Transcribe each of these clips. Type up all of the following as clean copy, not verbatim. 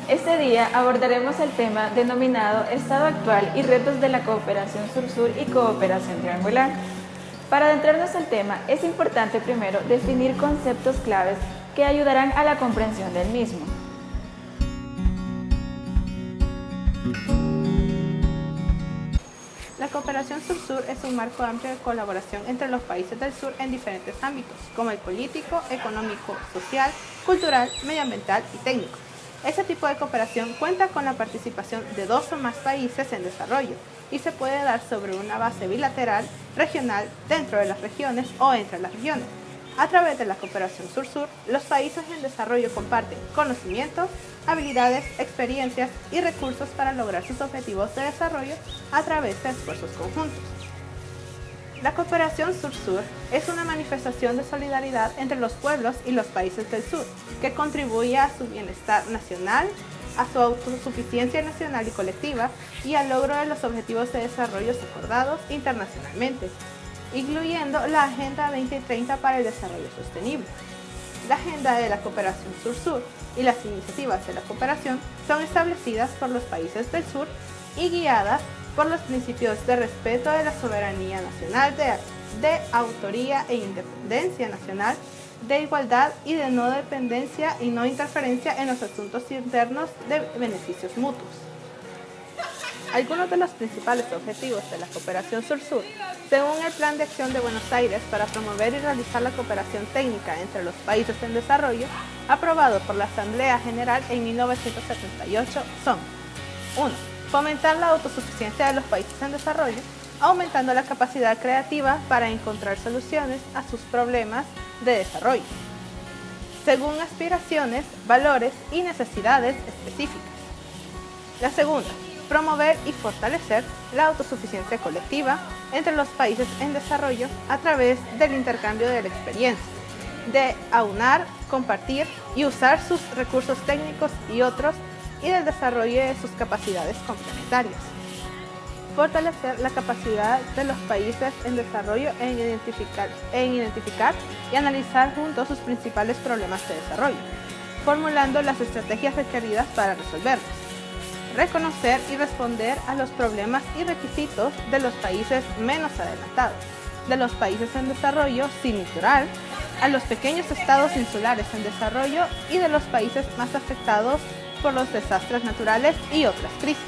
Este día abordaremos el tema denominado Estado actual y retos de la cooperación sur-sur y cooperación triangular. Para adentrarnos al tema, es importante primero definir conceptos claves que ayudarán a la comprensión del mismo. La cooperación sur-sur es un marco amplio de colaboración entre los países del sur en diferentes ámbitos, como el político, económico, social, cultural, medioambiental y técnico. Este tipo de cooperación cuenta con la participación de 2 o más países en desarrollo y se puede dar sobre una base bilateral, regional, dentro de las regiones o entre las regiones. A través de la cooperación sur-sur, los países en desarrollo comparten conocimientos, habilidades, experiencias y recursos para lograr sus objetivos de desarrollo a través de esfuerzos conjuntos. La cooperación sur-sur es una manifestación de solidaridad entre los pueblos y los países del sur, que contribuye a su bienestar nacional, a su autosuficiencia nacional y colectiva y al logro de los objetivos de desarrollo acordados internacionalmente, incluyendo la Agenda 2030 para el Desarrollo Sostenible. La Agenda de la Cooperación Sur-Sur y las iniciativas de la cooperación son establecidas por los países del sur y guiadas por los principios de respeto de la soberanía nacional, de autoría e independencia nacional, de igualdad y de no dependencia y no interferencia en los asuntos internos de beneficios mutuos. Algunos de los principales objetivos de la cooperación sur-sur, según el Plan de Acción de Buenos Aires para promover y realizar la cooperación técnica entre los países en desarrollo, aprobado por la Asamblea General en 1978, son 1. Fomentar la autosuficiencia de los países en desarrollo, aumentando la capacidad creativa para encontrar soluciones a sus problemas de desarrollo, según aspiraciones, valores y necesidades específicas. La segunda, promover y fortalecer la autosuficiencia colectiva entre los países en desarrollo a través del intercambio de la experiencia, de aunar, compartir y usar sus recursos técnicos y otros y del desarrollo de sus capacidades complementarias. Fortalecer la capacidad de los países en desarrollo en identificar y analizar juntos sus principales problemas de desarrollo, formulando las estrategias requeridas para resolverlos. Reconocer y responder a los problemas y requisitos de los países menos adelantados, de los países en desarrollo sin litoral, a los pequeños estados insulares en desarrollo y de los países más afectados por los desastres naturales y otras crisis.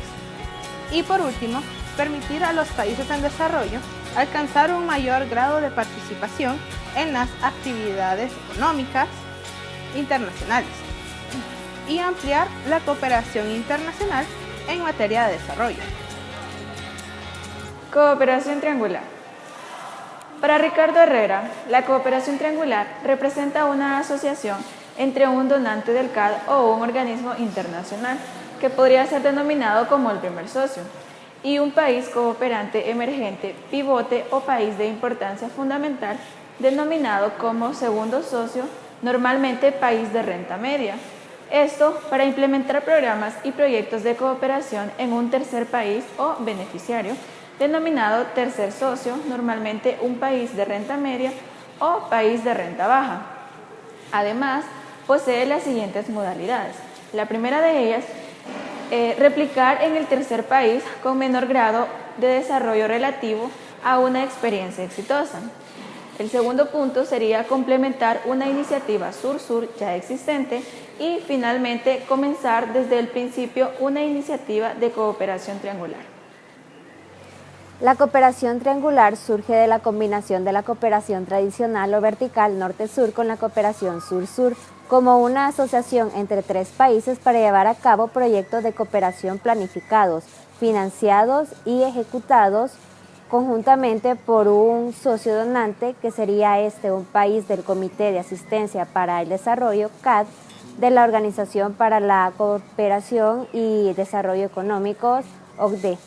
Y por último, permitir a los países en desarrollo alcanzar un mayor grado de participación en las actividades económicas internacionales y ampliar la cooperación internacional en materia de desarrollo. Cooperación triangular. Para Ricardo Herrera, la cooperación triangular representa una asociación entre un donante del CAD o un organismo internacional, que podría ser denominado como el primer socio, y un país cooperante emergente, pivote o país de importancia fundamental, denominado como segundo socio, normalmente país de renta media. Esto para implementar programas y proyectos de cooperación en un tercer país o beneficiario, denominado tercer socio, normalmente un país de renta media o país de renta baja. Además, posee las siguientes modalidades. La primera de ellas, replicar en el tercer país con menor grado de desarrollo relativo a una experiencia exitosa. El segundo punto sería complementar una iniciativa sur-sur ya existente y finalmente comenzar desde el principio una iniciativa de cooperación triangular. La cooperación triangular surge de la combinación de la cooperación tradicional o vertical norte-sur con la cooperación sur-sur como una asociación entre 3 países para llevar a cabo proyectos de cooperación planificados, financiados y ejecutados conjuntamente por un socio donante, que sería un país del Comité de Asistencia para el Desarrollo, CAD, de la Organización para la Cooperación y Desarrollo Económicos, OCDE,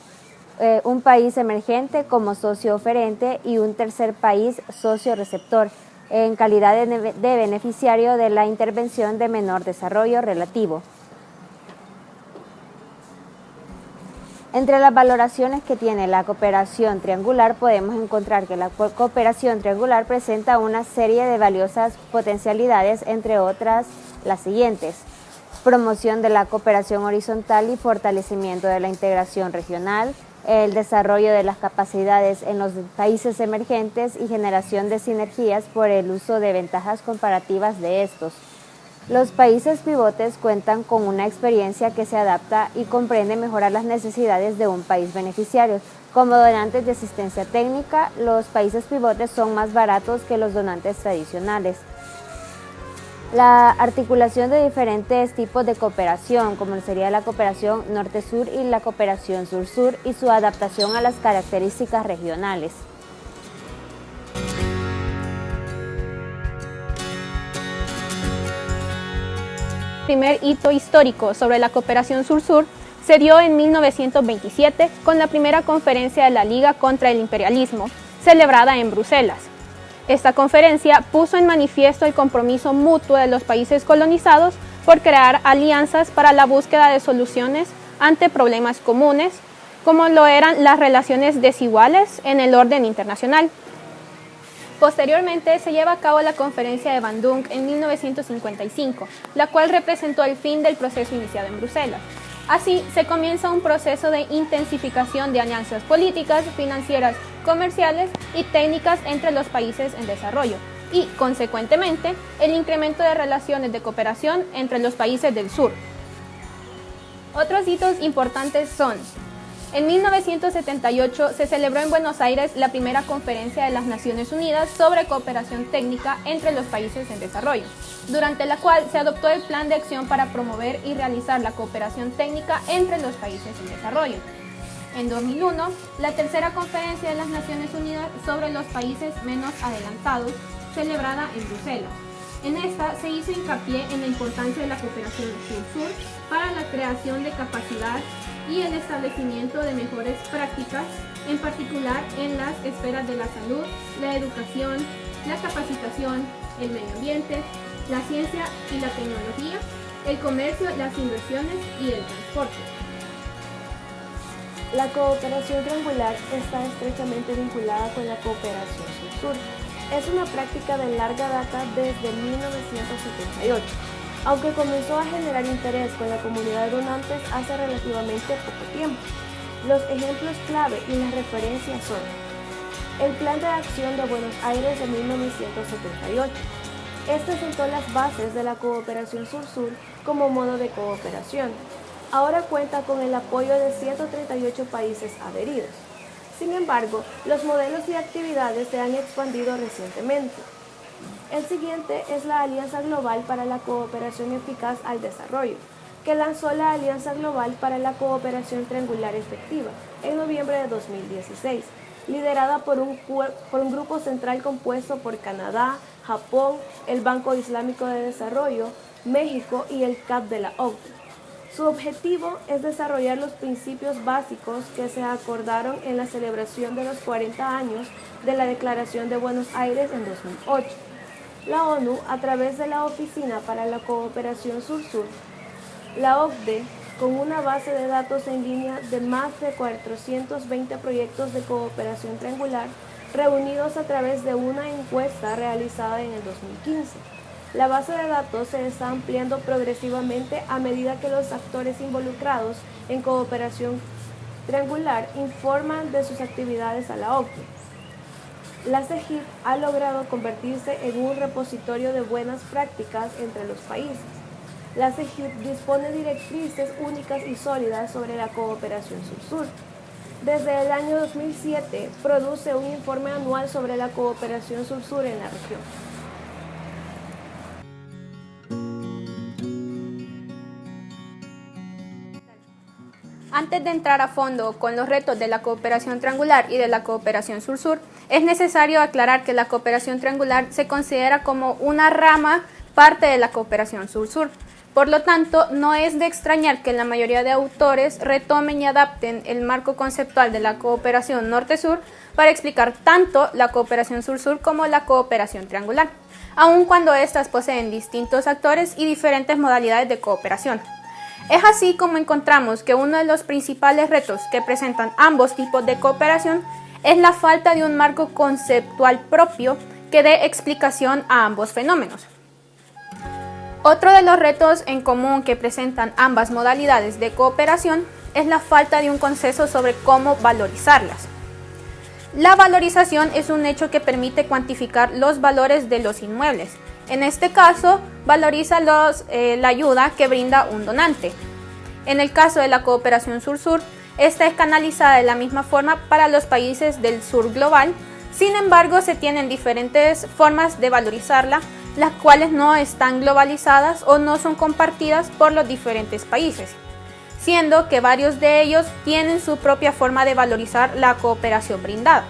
un país emergente como socio oferente y un tercer país socio receptor, en calidad de beneficiario de la intervención de menor desarrollo relativo. Entre las valoraciones que tiene la cooperación triangular podemos encontrar que la cooperación triangular presenta una serie de valiosas potencialidades, entre otras las siguientes. promoción de la cooperación horizontal y fortalecimiento de la integración regional, el desarrollo de las capacidades en los países emergentes y generación de sinergias por el uso de ventajas comparativas de estos. Los países pivotes cuentan con una experiencia que se adapta y comprende mejorar las necesidades de un país beneficiario. Como donantes de asistencia técnica, los países pivotes son más baratos que los donantes tradicionales. La articulación de diferentes tipos de cooperación, como sería la cooperación norte-sur y la cooperación sur-sur, y su adaptación a las características regionales. El primer hito histórico sobre la cooperación sur-sur se dio en 1927 con la primera conferencia de la Liga contra el Imperialismo, celebrada en Bruselas. Esta conferencia puso en manifiesto el compromiso mutuo de los países colonizados por crear alianzas para la búsqueda de soluciones ante problemas comunes, como lo eran las relaciones desiguales en el orden internacional. Posteriormente se lleva a cabo la Conferencia de Bandung en 1955, la cual representó el fin del proceso iniciado en Bruselas. Así, se comienza un proceso de intensificación de alianzas políticas, financieras, comerciales y técnicas entre los países en desarrollo y, consecuentemente, el incremento de relaciones de cooperación entre los países del sur. Otros hitos importantes son: en 1978 se celebró en Buenos Aires la primera conferencia de las Naciones Unidas sobre cooperación técnica entre los países en desarrollo, durante la cual se adoptó el Plan de Acción para promover y realizar la cooperación técnica entre los países en desarrollo. En 2001, la tercera conferencia de las Naciones Unidas sobre los países menos adelantados, celebrada en Bruselas. En esta se hizo hincapié en la importancia de la cooperación sur-sur para la creación de capacidad y el establecimiento de mejores prácticas, en particular en las esferas de la salud, la educación, la capacitación, el medio ambiente, la ciencia y la tecnología, el comercio, las inversiones y el transporte. La cooperación triangular está estrechamente vinculada con la cooperación sur-sur. Es una práctica de larga data desde 1978, aunque comenzó a generar interés con la comunidad de donantes hace relativamente poco tiempo. Los ejemplos clave y las referencias son el Plan de Acción de Buenos Aires de 1978. Este sentó las bases de la cooperación sur-sur como modo de cooperación. Ahora cuenta con el apoyo de 138 países adheridos. Sin embargo, los modelos y actividades se han expandido recientemente. El siguiente es la Alianza Global para la Cooperación Eficaz al Desarrollo, que lanzó la Alianza Global para la Cooperación Triangular Efectiva en noviembre de 2016, liderada por un grupo central compuesto por Canadá, Japón, el Banco Islámico de Desarrollo, México y el CAP de la OCDE. Su objetivo es desarrollar los principios básicos que se acordaron en la celebración de los 40 años de la Declaración de Buenos Aires en 2008. La ONU, a través de la Oficina para la Cooperación Sur-Sur, la OCDE, con una base de datos en línea de más de 420 proyectos de cooperación triangular, reunidos a través de una encuesta realizada en el 2015. La base de datos se está ampliando progresivamente a medida que los actores involucrados en cooperación triangular informan de sus actividades a la OCDE. La CEGIP ha logrado convertirse en un repositorio de buenas prácticas entre los países. La CEGIP dispone directrices únicas y sólidas sobre la cooperación sur-sur. Desde el año 2007 produce un informe anual sobre la cooperación sur-sur en la región. Antes de entrar a fondo con los retos de la cooperación triangular y de la cooperación sur-sur, es necesario aclarar que la cooperación triangular se considera como una rama parte de la cooperación sur-sur. Por lo tanto, no es de extrañar que la mayoría de autores retomen y adapten el marco conceptual de la cooperación norte-sur para explicar tanto la cooperación sur-sur como la cooperación triangular, aun cuando éstas poseen distintos actores y diferentes modalidades de cooperación. Es así como encontramos que uno de los principales retos que presentan ambos tipos de cooperación es la falta de un marco conceptual propio que dé explicación a ambos fenómenos. Otro de los retos en común que presentan ambas modalidades de cooperación es la falta de un consenso sobre cómo valorizarlas. La valorización es un hecho que permite cuantificar los valores de los inmuebles. En este caso, valoriza la ayuda que brinda un donante. En el caso de la cooperación sur-sur, esta es canalizada de la misma forma para los países del sur global. Sin embargo, se tienen diferentes formas de valorizarla, las cuales no están globalizadas o no son compartidas por los diferentes países, siendo que varios de ellos tienen su propia forma de valorizar la cooperación brindada.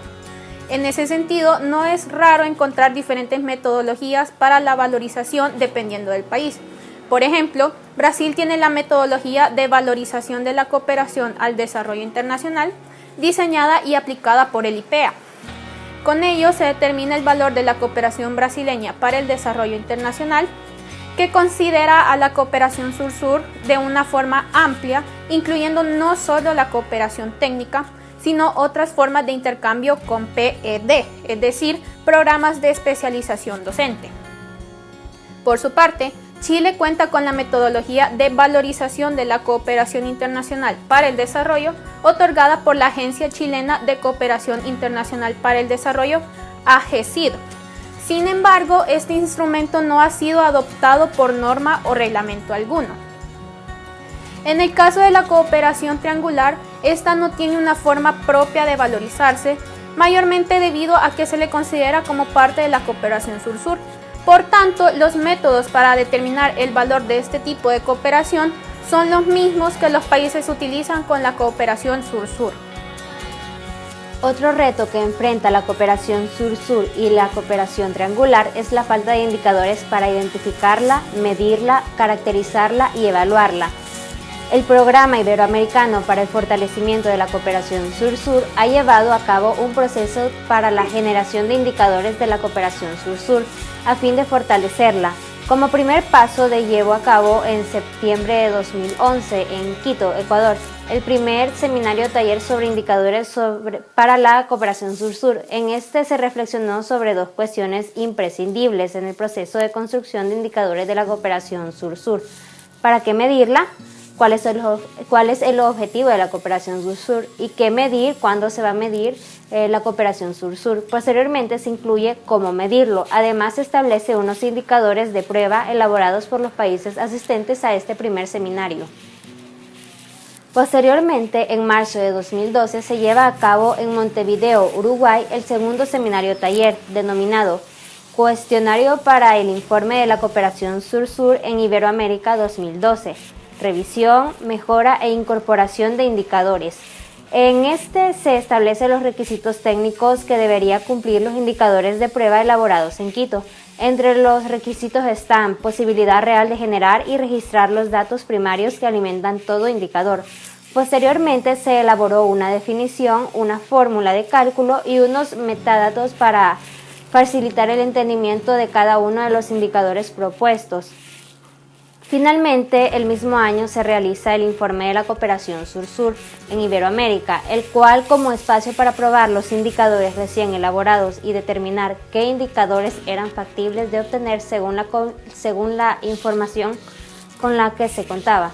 En ese sentido, no es raro encontrar diferentes metodologías para la valorización dependiendo del país. Por ejemplo, Brasil tiene la metodología de valorización de la cooperación al desarrollo internacional, diseñada y aplicada por el IPEA. Con ello se determina el valor de la cooperación brasileña para el desarrollo internacional, que considera a la cooperación sur-sur de una forma amplia, incluyendo no solo la cooperación técnica, sino otras formas de intercambio con PED, es decir, programas de especialización docente. Por su parte, Chile cuenta con la metodología de valorización de la cooperación internacional para el desarrollo, otorgada por la Agencia Chilena de Cooperación Internacional para el Desarrollo, AGECID. Sin embargo, este instrumento no ha sido adoptado por norma o reglamento alguno. En el caso de la cooperación triangular, esta no tiene una forma propia de valorizarse, mayormente debido a que se le considera como parte de la cooperación sur-sur. Por tanto, los métodos para determinar el valor de este tipo de cooperación son los mismos que los países utilizan con la cooperación sur-sur. Otro reto que enfrenta la cooperación sur-sur y la cooperación triangular es la falta de indicadores para identificarla, medirla, caracterizarla y evaluarla. El Programa Iberoamericano para el Fortalecimiento de la Cooperación Sur-Sur ha llevado a cabo un proceso para la generación de indicadores de la cooperación sur-sur a fin de fortalecerla. Como primer paso llevó a cabo en septiembre de 2011 en Quito, Ecuador, el primer seminario taller sobre indicadores para la cooperación sur-sur. En este se reflexionó sobre dos cuestiones imprescindibles en el proceso de construcción de indicadores de la cooperación sur-sur. ¿Para qué medirla? ¿Cuál es el objetivo de la cooperación sur-sur? ¿Y qué medir? ¿Cuándo se va a medir la cooperación sur-sur? Posteriormente se incluye cómo medirlo. Además, se establece unos indicadores de prueba elaborados por los países asistentes a este primer seminario. Posteriormente, en marzo de 2012, se lleva a cabo en Montevideo, Uruguay, el segundo seminario taller, denominado Cuestionario para el Informe de la Cooperación Sur-Sur en Iberoamérica 2012. Revisión, mejora e incorporación de indicadores. En este se establecen los requisitos técnicos que debería cumplir los indicadores de prueba elaborados en Quito. Entre los requisitos están posibilidad real de generar y registrar los datos primarios que alimentan todo indicador. Posteriormente se elaboró una definición, una fórmula de cálculo y unos metadatos para facilitar el entendimiento de cada uno de los indicadores propuestos. Finalmente, el mismo año se realiza el informe de la cooperación sur-sur en Iberoamérica, el cual, como espacio para probar los indicadores recién elaborados y determinar qué indicadores eran factibles de obtener según la información con la que se contaba.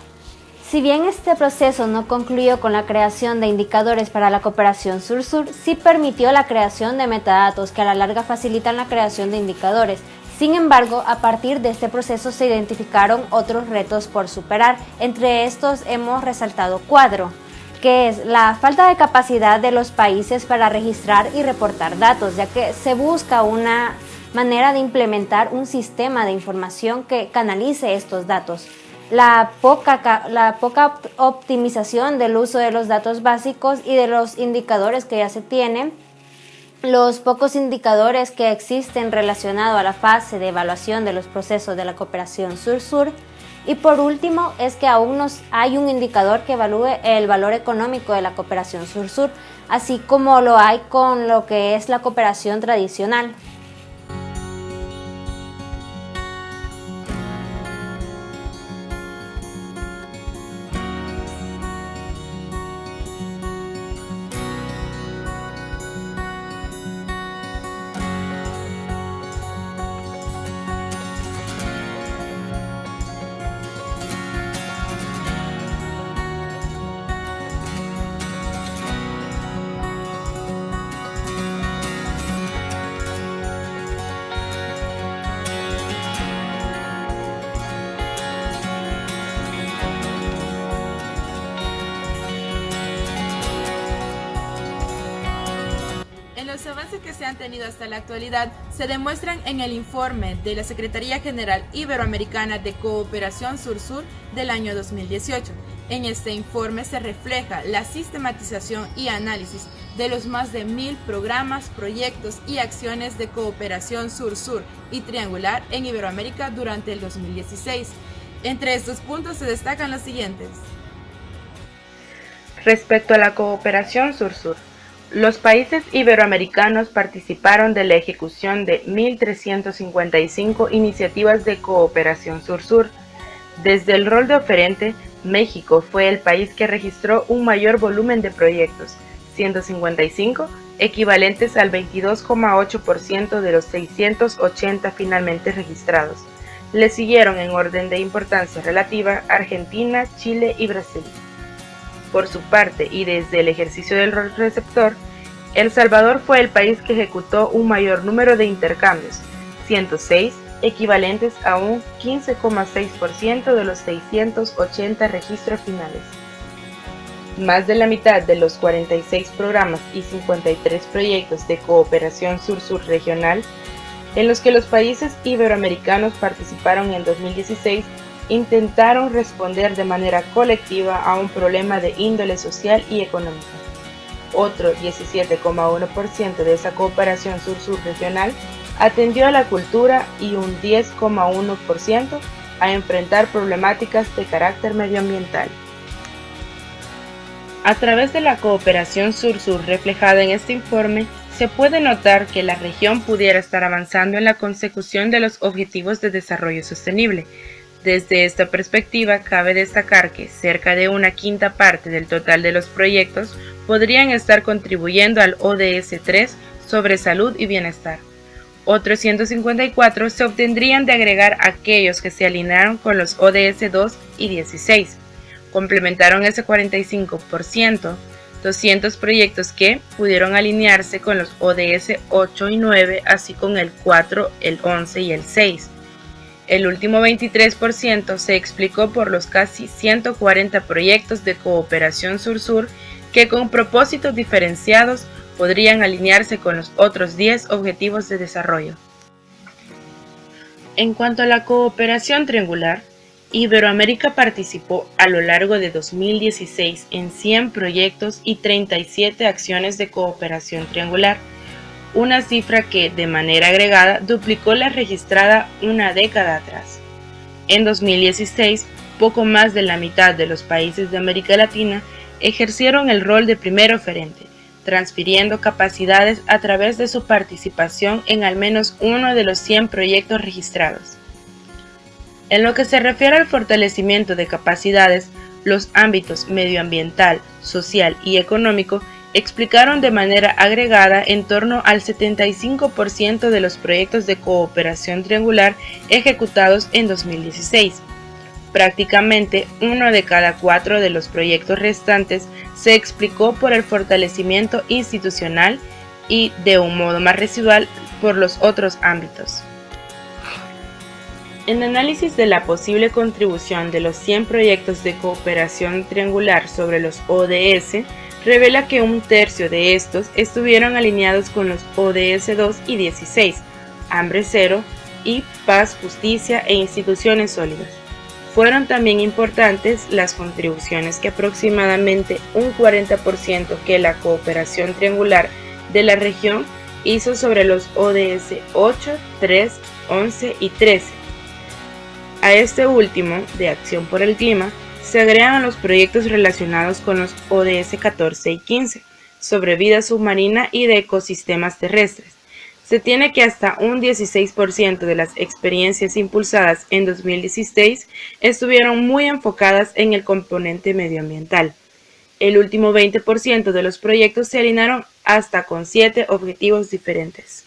Si bien este proceso no concluyó con la creación de indicadores para la cooperación sur-sur, sí permitió la creación de metadatos que a la larga facilitan la creación de indicadores. Sin embargo, a partir de este proceso se identificaron otros retos por superar. Entre estos hemos resaltado 4, que es la falta de capacidad de los países para registrar y reportar datos, ya que se busca una manera de implementar un sistema de información que canalice estos datos. La poca optimización del uso de los datos básicos y de los indicadores que ya se tienen. Los pocos indicadores que existen relacionados a la fase de evaluación de los procesos de la cooperación sur-sur. Y por último, es que aún no hay un indicador que evalúe el valor económico de la cooperación sur-sur, así como lo hay con lo que es la cooperación tradicional. se han tenido hasta la actualidad se demuestran en el informe de la Secretaría General Iberoamericana de Cooperación Sur-Sur del año 2018. En este informe se refleja la sistematización y análisis de los más de 1000 programas, proyectos y acciones de cooperación sur-sur y triangular en Iberoamérica durante el 2016. Entre estos puntos se destacan los siguientes. Respecto a la cooperación sur-sur, los países iberoamericanos participaron de la ejecución de 1.355 iniciativas de cooperación sur-sur. Desde el rol de oferente, México fue el país que registró un mayor volumen de proyectos, 155, equivalentes al 22,8% de los 680 finalmente registrados. Le siguieron en orden de importancia relativa Argentina, Chile y Brasil. Por su parte, y desde el ejercicio del rol receptor, El Salvador fue el país que ejecutó un mayor número de intercambios, 106, equivalentes a un 15,6% de los 680 registros finales. Más de la mitad de los 46 programas y 53 proyectos de cooperación sur-sur regional en los que los países iberoamericanos participaron en 2016 intentaron responder de manera colectiva a un problema de índole social y económica. Otro 17,1% de esa cooperación sur-sur regional atendió a la cultura y un 10,1% a enfrentar problemáticas de carácter medioambiental. A través de la cooperación sur-sur reflejada en este informe, se puede notar que la región pudiera estar avanzando en la consecución de los objetivos de desarrollo sostenible. Desde esta perspectiva, cabe destacar que cerca de una quinta parte del total de los proyectos podrían estar contribuyendo al ODS 3 sobre salud y bienestar. Otros 154 se obtendrían de agregar aquellos que se alinearon con los ODS 2 y 16. Complementaron ese 45%, 200 proyectos que pudieron alinearse con los ODS 8 y 9, así con el 4, el 11 y el 6. El último 23% se explicó por los casi 140 proyectos de cooperación sur-sur que con propósitos diferenciados podrían alinearse con los otros 10 objetivos de desarrollo. En cuanto a la cooperación triangular, Iberoamérica participó a lo largo de 2016 en 100 proyectos y 37 acciones de cooperación triangular, una cifra que, de manera agregada, duplicó la registrada una década atrás. En 2016, poco más de la mitad de los países de América Latina ejercieron el rol de primer oferente, transfiriendo capacidades a través de su participación en al menos uno de los 100 proyectos registrados. En lo que se refiere al fortalecimiento de capacidades, los ámbitos medioambiental, social y económico explicaron de manera agregada en torno al 75% de los proyectos de cooperación triangular ejecutados en 2016. Prácticamente uno de cada 4 de los proyectos restantes se explicó por el fortalecimiento institucional y, de un modo más residual, por los otros ámbitos. El análisis de la posible contribución de los 100 proyectos de cooperación triangular sobre los ODS revela que un tercio de estos estuvieron alineados con los ODS 2 y 16, Hambre Cero y Paz, Justicia e Instituciones Sólidas. Fueron también importantes las contribuciones que aproximadamente un 40% que la cooperación triangular de la región hizo sobre los ODS 8, 3, 11 y 13. A este último, de Acción por el Clima, se agregan los proyectos relacionados con los ODS 14 y 15, sobre vida submarina y de ecosistemas terrestres. Se tiene que hasta un 16% de las experiencias impulsadas en 2016 estuvieron muy enfocadas en el componente medioambiental. El último 20% de los proyectos se alinearon hasta con 7 objetivos diferentes.